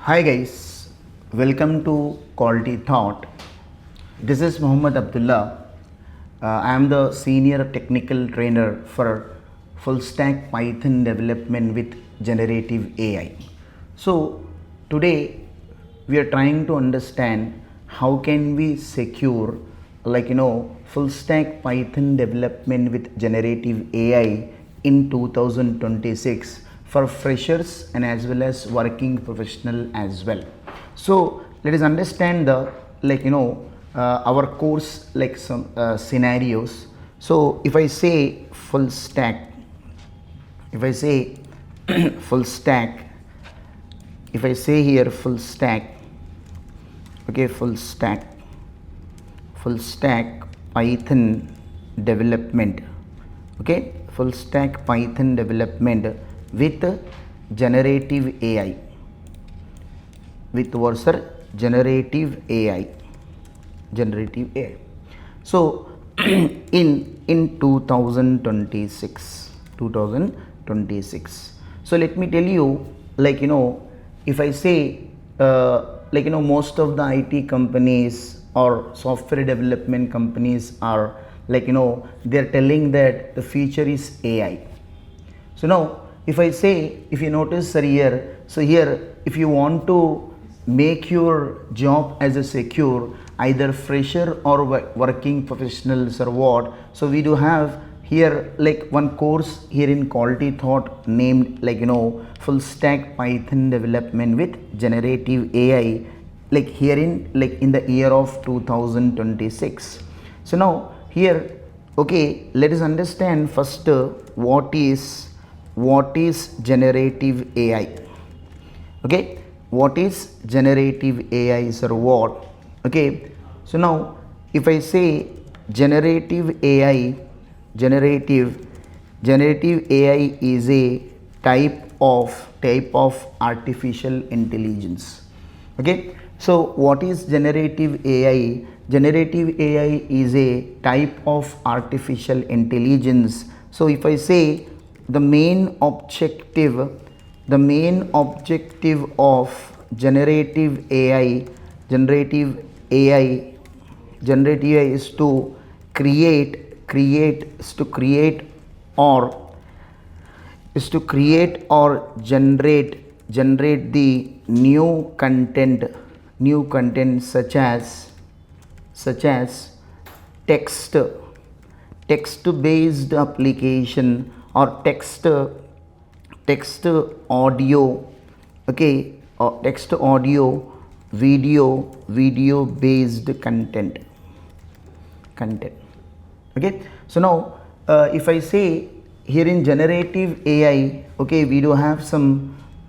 Hi guys, welcome to Quality Thought. This is Muhammad Abdullah. I am the senior technical trainer for full stack Python development with generative AI. So today we are trying to understand how can we secure full stack Python development with generative AI in 2026 for freshers and as well as working professional as well. So let us understand the our course some scenarios. So if I say full stack, if I say full stack, if I say here full stack, okay, full stack Python development, okay, full stack Python development with generative AI, with generative AI. So in 2026, so let me tell you, if I say most of the IT companies or software development companies are they're telling that the future is AI. So now if I say, if you notice here, so here if you want to make your job as a secure, either fresher or working professionals or what, so we do have here one course here in Quality Thought named full stack Python development with generative AI, here in the year of 2026. So now here, okay, let us understand first what is generative AI. Okay, what is generative AI is or what? Okay, so now if I say generative AI, generative AI is a type of artificial intelligence. Okay, so what is generative AI? Generative AI is a type of artificial intelligence. So if I say the main objective of generative AI is to create or generate the new content such as text based application or text audio, okay, or text audio video based content. Okay, so now if I say here in generative AI, okay, we do have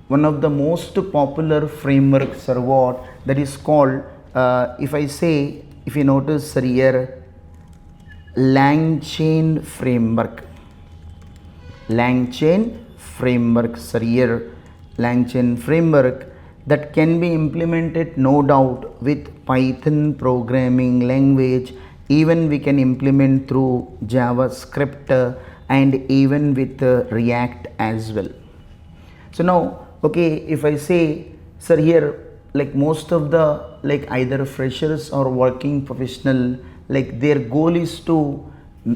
one of the most popular frameworks or what, that is called if I say, if you notice here, LangChain framework. LangChain framework that can be implemented no doubt with Python programming language. Even we can implement through JavaScript and even with React as well. So now, okay, if I say, sir, here most of the either freshers or working professional, their goal is to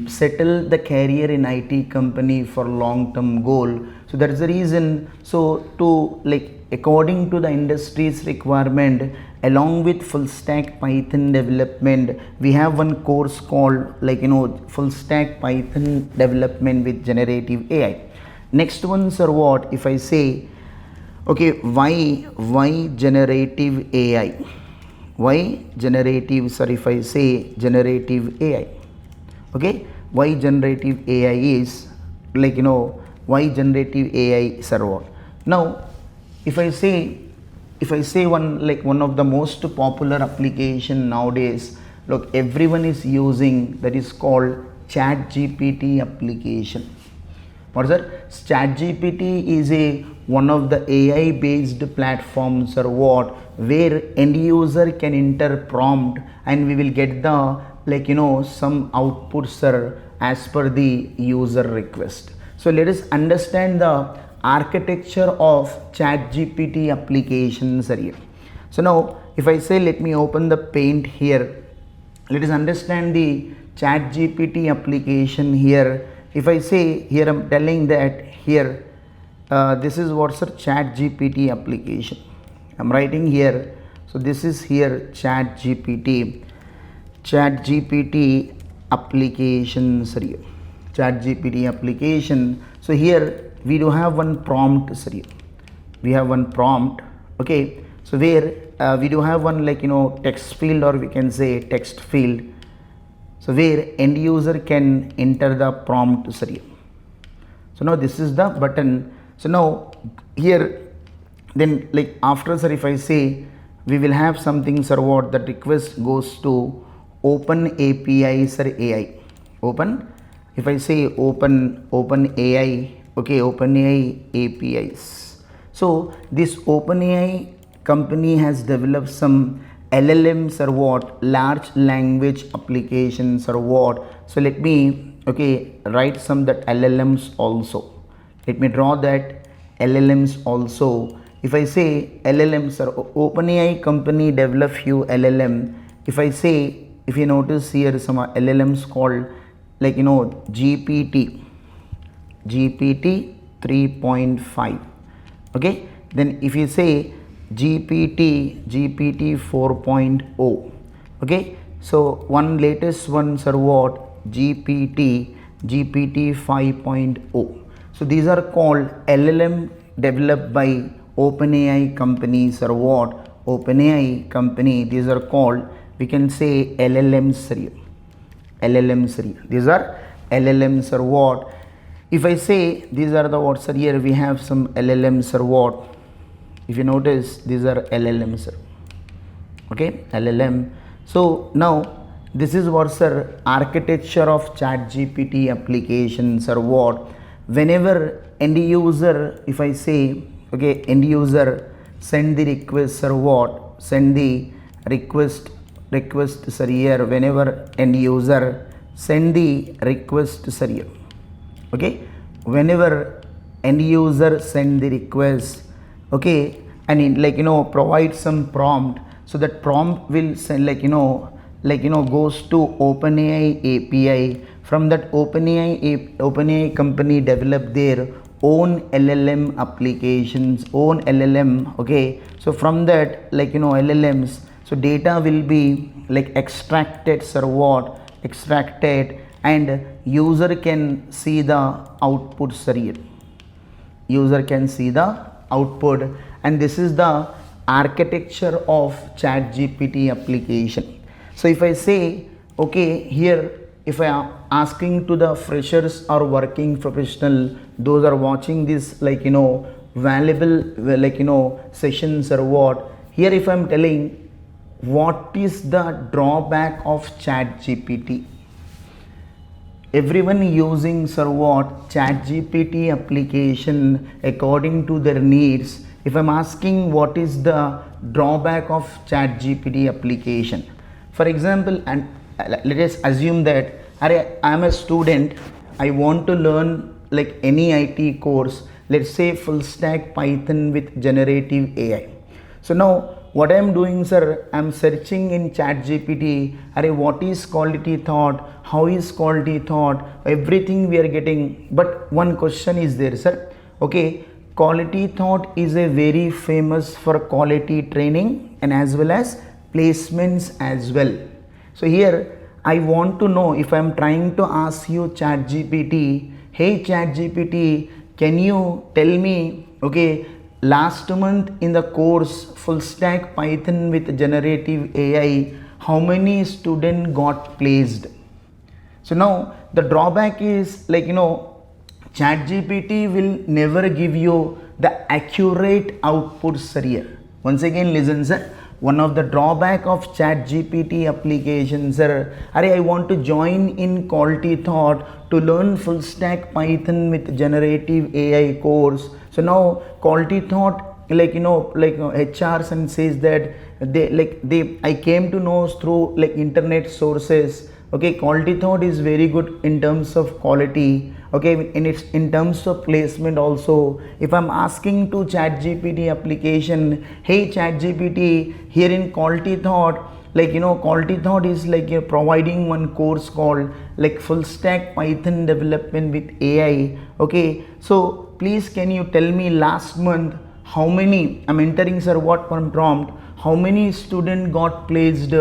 settle the career in IT company for long term goal. So that's the reason, so to according to the industry's requirement, along with full stack Python development, we have one course called full stack Python development with generative AI. Next ones are what, if I say, okay, why generative AI, if I say generative AI, okay, why generative AI is why generative AI server. Now if I say one of the most popular application nowadays, look, everyone is using, that is called ChatGPT application. What is that? ChatGPT is one of the AI based platforms or what, where end user can enter prompt and we will get the some outputs as per the user request. So let us understand the architecture of ChatGPT applications are here. So now if I say let me open the paint here, let us understand the ChatGPT application here. If I say here, I'm telling that here this is what's a ChatGPT application. I'm writing here. So this is here ChatGPT applications here. ChatGPT application. So here we do have one prompt here. We have one prompt. Okay. So where we do have one text field, or we can say text field. So where end user can enter the prompt here. So now this is the button. So now here then after sir, if I say we will have something sir, what the request goes to open APIs or AI. Open, if I say open AI, okay, open AI APIs. So this open AI company has developed some LLMs or what, large language applications or what. So let me write some that LLMs also. Let me draw that LLMs also. If I say LLMs or OpenAI company develop few LLM. If I say, if you notice here some LLMs called GPT 3.5. Okay. Then if you say GPT 4.0. Okay. So one latest ones are what, GPT 5.0. So these are called LLM developed by OpenAI companies or what, OpenAI company. These are called, we can say LLMs. These are LLMs or what. If I say these are the words here, we have some LLMs or what. If you notice, these are LLMs. Okay, LLM. So now this is what sir, architecture of ChatGPT applications or what. Whenever end user, if I say end user send the request or what, send the request sir here. Whenever end user send the request sir here. Okay, whenever end user send the request, okay, and provide some prompt. So that prompt will send goes to OpenAI API. From that OpenAI company develop their own LLM applications, own LLM. Okay, so from that LLMs, so data will be extracted or what, extracted, and user can see the output here. User can see the output, and this is the architecture of ChatGPT application. So if I say here, if I am asking to the freshers or working professional, those are watching this valuable sessions or what, here if I am telling what is the drawback of ChatGPT, everyone using sir what, ChatGPT application according to their needs. If I'm asking what is the drawback of ChatGPT application, for example, and let us assume that I am a student, I want to learn any IT course, let's say full stack Python with generative AI. So now what I am doing sir, I am searching in ChatGPT, what is quality thought, how is quality thought, everything we are getting. But one question is there sir, okay, quality thought is a very famous for quality training and as well as placements as well. So here I want to know, if I am trying to ask you ChatGPT, hey ChatGPT, can you tell me, last month in the course full stack Python with generative AI, how many students got placed? So now the drawback is ChatGPT will never give you the accurate outputs here. Once again listen sir, one of the drawback of ChatGPT applications sir, I want to join in quality thought to learn full stack Python with generative AI course. So now quality thought HRs and says that I came to know through internet sources. Okay, quality thought is very good in terms of quality. Okay, in terms of placement also, if I'm asking to ChatGPT application, hey ChatGPT, here in quality thought, quality thought is like you're providing one course called like full stack Python development with AI. Okay, so please can you tell me last month how many, I'm entering sir what one prompt, how many student got placed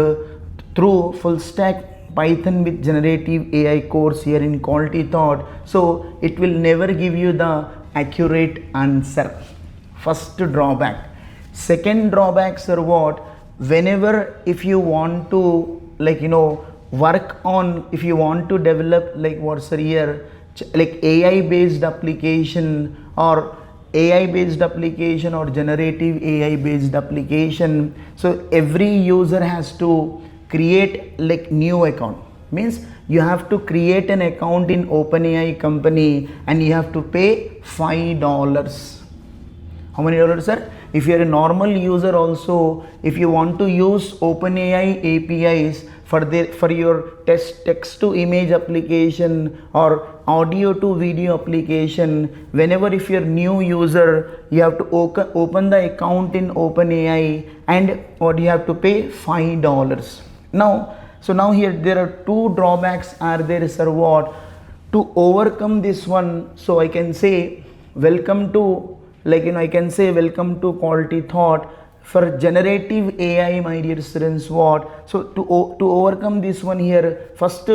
through full stack Python with generative AI course here in quality thought. So it will never give you the accurate answer. First drawback. Second drawbacks are what? Whenever if you want to work on, if you want to develop like what's here like AI based application or AI based application or generative AI based application, so every user has to create like new account, means you have to create an account in OpenAI company and you have to pay $5. How many dollars, sir? If you are a normal user also, if you want to use OpenAI APIs for your text to image application or audio to video application, whenever if you're new user, you have to open the account in OpenAI and what you have to pay $5. Now, so now here there are two drawbacks are there, sir. What? To overcome this one, so I can say welcome to I can say welcome to quality thought for generative AI, my dear students. What? So to overcome this one here, first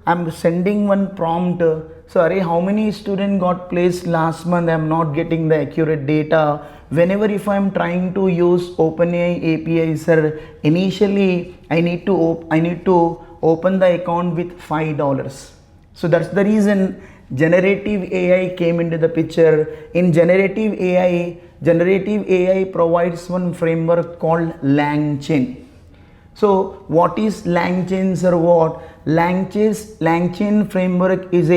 I'm sending one prompt. Sorry, how many students got placed last month? I'm not getting the accurate data. Whenever if I'm trying to use OpenAI API, sir, initially I need to open the account with $5. So that's the reason generative AI came into the picture. In generative AI provides one framework called LangChain. So what is LangChain, sir? What? LangChain framework is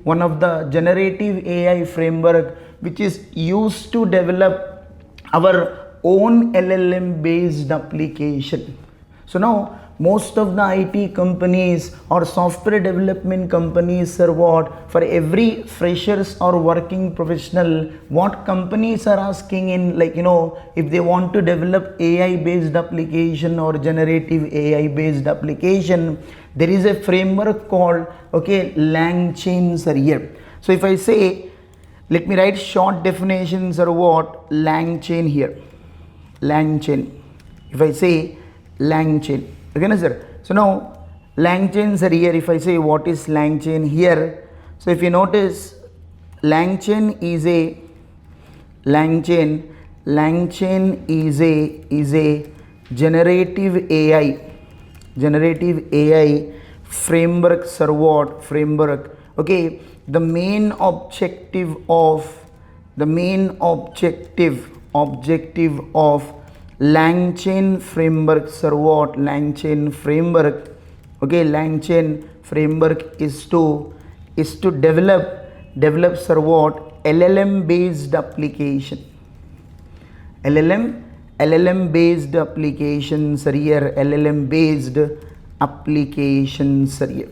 one of the generative AI framework which is used to develop our own LLM based application. So now most of the IT companies or software development companies are what? For every freshers or working professional, what companies are asking in if they want to develop AI based application or generative AI based application, there is a framework called LangChain, sir, here. So if I say, let me write short definitions or what? LangChain here. LangChain. If I say LangChain. Okay, sir. So now LangChains are here. If I say what is LangChain here, so if you notice, LangChain is a generative AI framework, sir. What framework? Okay, the main objective of LangChain framework, sir. What? LangChain framework. Okay, LangChain framework is to develop, sir. What? LLM based application. LLM based applications are here. LLM based applications are here.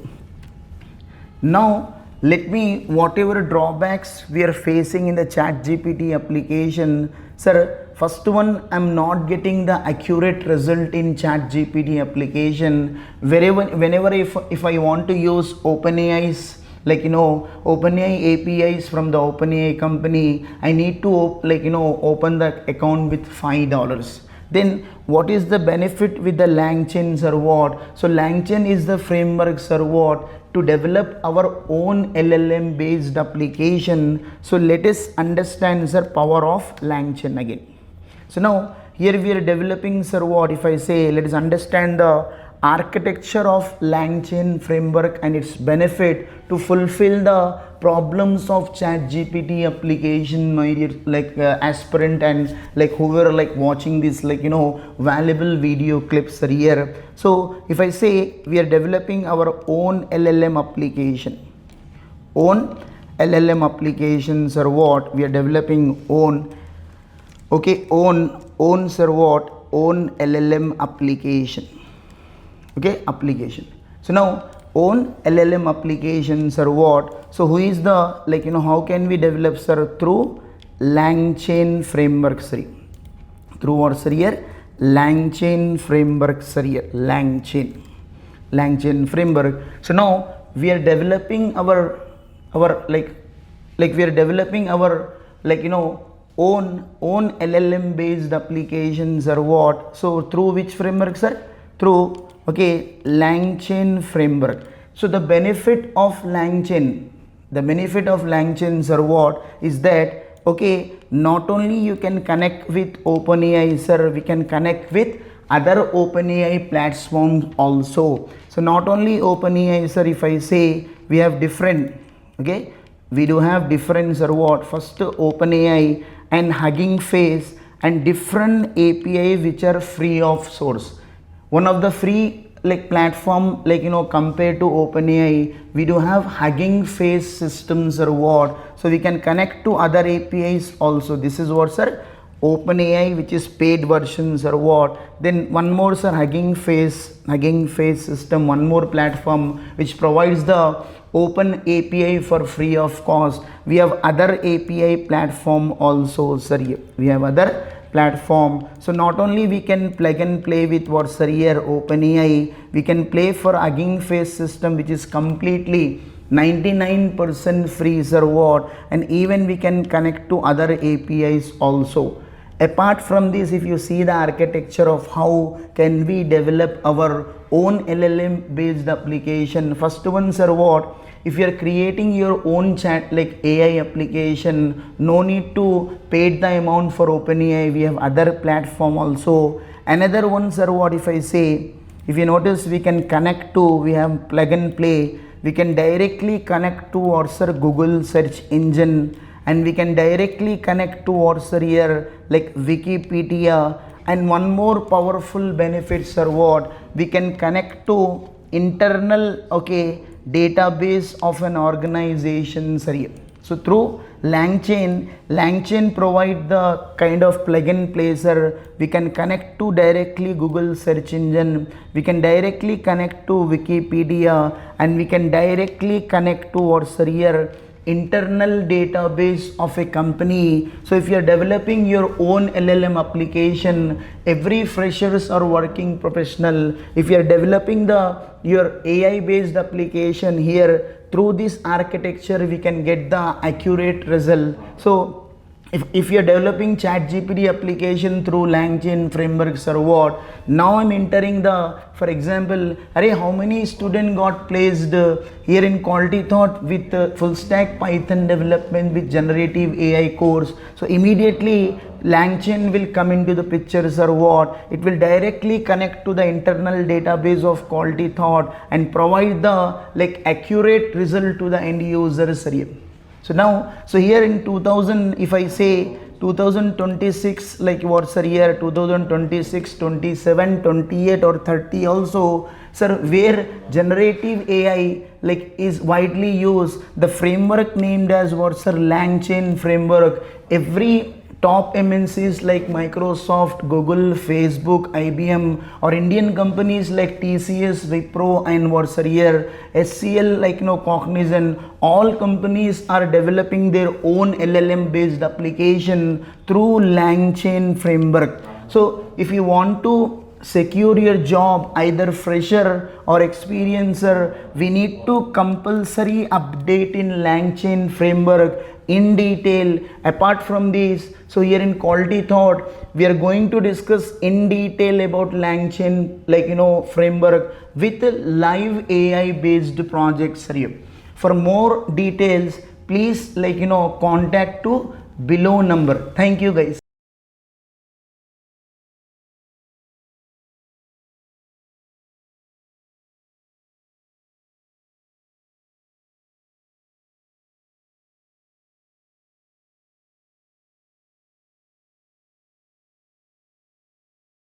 Now let me, whatever drawbacks we are facing in the ChatGPT application, sir, first one, I'm not getting the accurate result in ChatGPT application. Whenever if I want to use OpenAI's OpenAI APIs from the OpenAI company, I need to open the account with $5. Then what is the benefit with the LangChain, sir? What? So LangChain is the framework, sir. What? To develop our own LLM based application. So let us understand, sir, power of LangChain again. So now here we are developing, sir. What? If I say, let us understand the architecture of LangChain framework and its benefit to fulfill the problems of ChatGPT application, my dear aspirant and whoever watching this valuable video clips are here. So if I say we are developing our own LLM applications are what? We are developing own sir. What? Own LLM application. Okay, application. So now own LLM applications or what? So who is the, like, how can we develop, sir? Through LangChain Framework, sir. Through what, sir? Here LangChain Framework, sir. Here LangChain Framework. So now we are developing our like we are developing our, like, own LLM based applications or what? So through which framework, sir? Through, okay, LangChain Framework. So the benefit of LangChain are what? Is that, okay, not only you can connect with OpenAI, sir, we can connect with other OpenAI platforms also. So not only OpenAI, sir, if I say we have different, okay, we do have different, sir, what? First OpenAI and Hugging Face and different API which are free of source. One of the free, like, platform, like, compared to OpenAI, we do have Hugging Face systems or what? So we can connect to other APIs also. This is what, sir? OpenAI, which is paid versions or what? Then one more, sir, Hugging Face system, one more platform which provides the open API for free of cost. We have other API platform also, sir. We have other platform. So not only we can plug and play with what, sir, here OpenAI, we can play for Hugging Face system, which is completely 99% free, sir, what? And even we can connect to other APIs also. Apart from this, if you see the architecture of how can we develop our own LLM based application, first one, sir, what? If you are creating your own chat, like, AI application, no need to pay the amount for OpenAI. We have other platform also. Another one, sir, what? If I say, if you notice, we can connect to, we have plug and play, we can directly connect to what, sir? Google search engine, and we can directly connect to what, sir, here, like, Wikipedia. And one more powerful benefit, sir, what? We can connect to internal, okay, database of an organization, sir. So through LangChain provide the kind of plug and play, sir. We can connect to directly Google search engine, we can directly connect to Wikipedia, and we can directly connect to what, sir, here, internal database of a company. So if you are developing your own LLM application, every freshers or working professional, if you are developing your AI based application here, through this architecture we can get the accurate result. So if you are developing ChatGPT application through LangChain frameworks or what, now I'm entering the, for example, how many students got placed here in Quality Thought with full stack Python development with generative AI course. So immediately LangChain will come into the pictures or what? It will directly connect to the internal database of Quality Thought and provide the, like, accurate result to the end users. So now, so here in 2000, if I say 2026, like, what's our year? 2026, 27, 28 or 30 also, sir, where generative AI, like, is widely used, the framework named as what's, sir? LangChain framework. Every top MNCs like Microsoft, Google, Facebook, IBM, or Indian companies like TCS, Wipro, and what's here, SCL, like, Cognizant, all companies are developing their own LLM based application through LangChain framework. So if you want to secure your job, either fresher or experiencer, we need to compulsory update in LangChain framework in detail. Apart from this, so here in Quality Thought, we are going to discuss in detail about LangChain, like, framework with live AI based projects here. For more details, please, like, contact to below number. Thank you, guys.